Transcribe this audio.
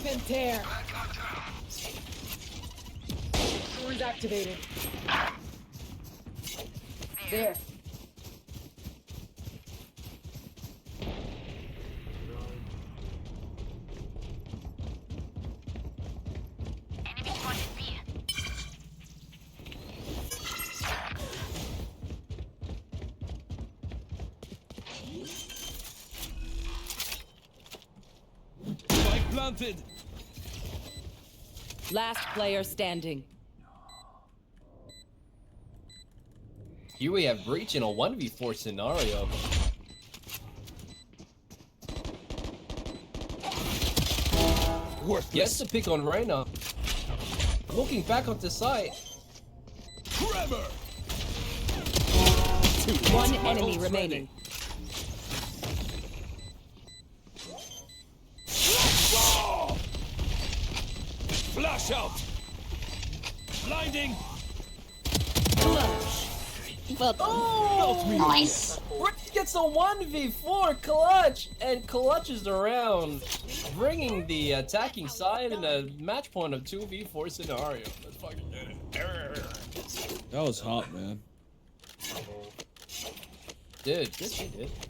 Rip and tear. Doors activated. There. Enemy spotted B. Spike planted. Last player standing. Here we have Breach in a 1v4 scenario. Worthless. Gets the pick on Reyna. Looking back on the side. Tremor. One enemy remaining. Flash out. Blinding. Oh! Nice. Breach gets a 1v4 clutch, and clutches around, bringing the attacking side in a match point of 2v4 scenario. Let's fucking get it. That was hot, man. Dude, good shit, dude.